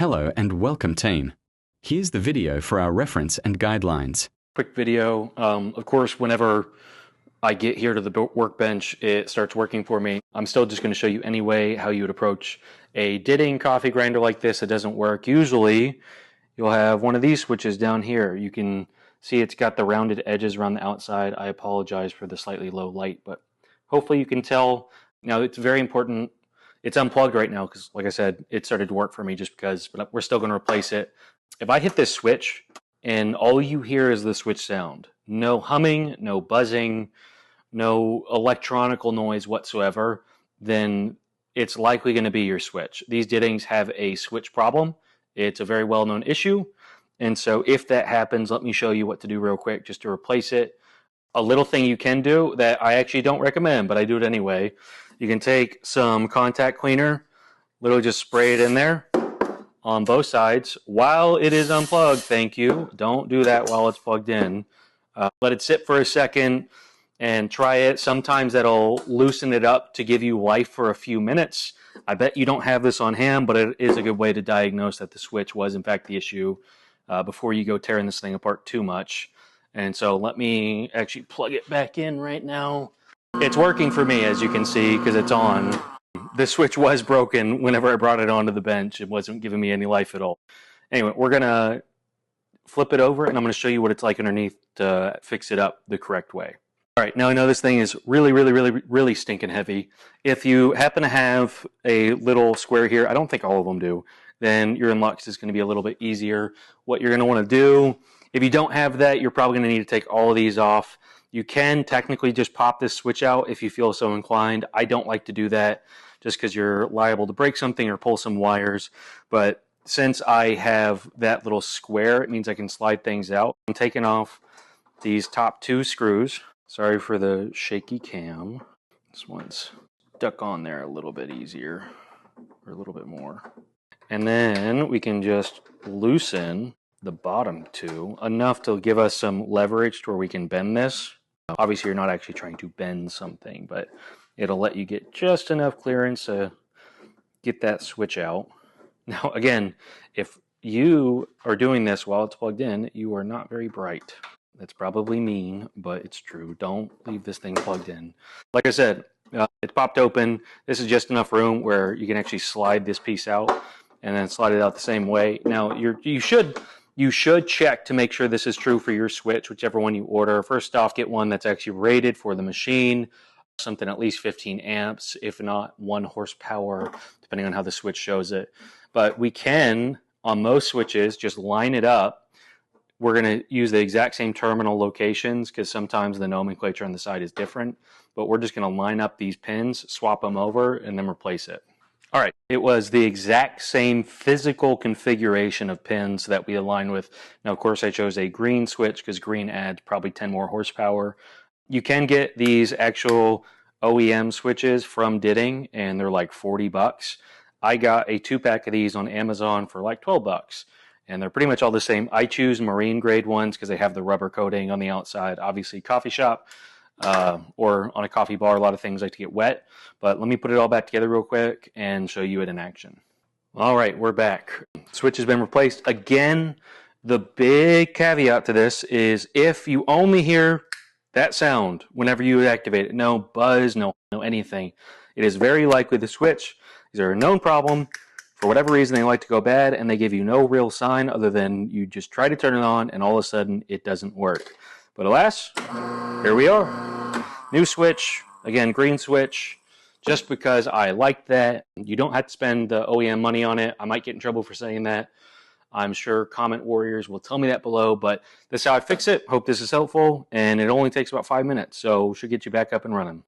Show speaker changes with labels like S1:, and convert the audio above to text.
S1: Hello and welcome team. Here's the video for our reference and guidelines.
S2: Quick video. Of course, whenever I get here to the workbench, it starts working for me. I'm still just going to show you anyway how you would approach a Ditting coffee grinder like this. It doesn't work. Usually, you'll have one of these switches down here. You can see it's got the rounded edges around the outside. I apologize for the slightly low light, but hopefully you can tell. Now, it's very important. It's unplugged right now because, like I said, it started to work for me just because, but we're still going to replace it. If I hit this switch and all you hear is the switch sound, no humming, no buzzing, no electronical noise whatsoever, then it's likely going to be your switch. These Dittings have a switch problem. It's a very well-known issue. And so if that happens, let me show you what to do real quick just to replace it. A little thing you can do that I actually don't recommend, but I do it anyway. You can take some contact cleaner, literally just spray it in there on both sides while it is unplugged. Thank you. Don't do that while it's plugged in. Let it sit for a second and try it. Sometimes that'll loosen it up to give you life for a few minutes. I bet you don't have this on hand, but it is a good way to diagnose that the switch was in fact the issue before you go tearing this thing apart too much. And so let me actually plug it back in right now. It's working for me, as you can see, because it's on. The switch was broken whenever I brought it onto the bench. It wasn't giving me any life at all. Anyway, we're going to flip it over, and I'm going to show you what it's like underneath to fix it up the correct way. All right, now I know this thing is really stinking heavy. If you happen to have a little square here, I don't think all of them do, then you're in luck. It's going to be a little bit easier. What you're going to want to do, if you don't have that, you're probably going to need to take all of these off. You can technically just pop this switch out if you feel so inclined. I don't like to do that just because you're liable to break something or pull some wires. But since I have that little square, it means I can slide things out. I'm taking off these top two screws. Sorry for the shaky cam. This one's stuck on there a little bit easier, or a little bit more. And then we can just loosen the bottom two enough to give us some leverage to where we can bend this. Obviously, you're not actually trying to bend something, but it'll let you get just enough clearance to get that switch out. Now, again, if you are doing this while it's plugged in, you are not very bright. That's probably mean, but it's true. Don't leave this thing plugged in. Like I said, it's popped open. This is just enough room where you can actually slide this piece out and then slide it out the same way. Now, you should check to make sure this is true for your switch, whichever one you order. First off, get one that's actually rated for the machine, something at least 15 amps, if not 1 horsepower, depending on how the switch shows it. But we can, on most switches, just line it up. We're going to use the exact same terminal locations because sometimes the nomenclature on the side is different. But we're just going to line up these pins, swap them over, and then replace it. All right, it was the exact same physical configuration of pins that we aligned with. Now, of course, I chose a green switch because green adds probably 10 more horsepower. You can get these actual OEM switches from Ditting, and they're like 40 bucks. I got a 2-pack of these on Amazon for like 12 bucks, and they're pretty much all the same. I choose marine grade ones because they have the rubber coating on the outside. Obviously, coffee shop or on a coffee bar, a lot of things like to get wet. But let me put it all back together real quick and show you it in action. All right, we're back. Switch has been replaced. Again, the big caveat to this is if you only hear that sound whenever you activate it, no buzz, no anything, it is very likely the switch. These are a known problem. For whatever reason, they like to go bad, and they give you no real sign other than you just try to turn it on, and all of a sudden, it doesn't work. But alas, here we are. New switch, again, green switch, just because I like that. You don't have to spend the OEM money on it. I might get in trouble for saying that. I'm sure comment warriors will tell me that below, but this is how I fix it. Hope this is helpful, and it only takes about 5 minutes, so should get you back up and running.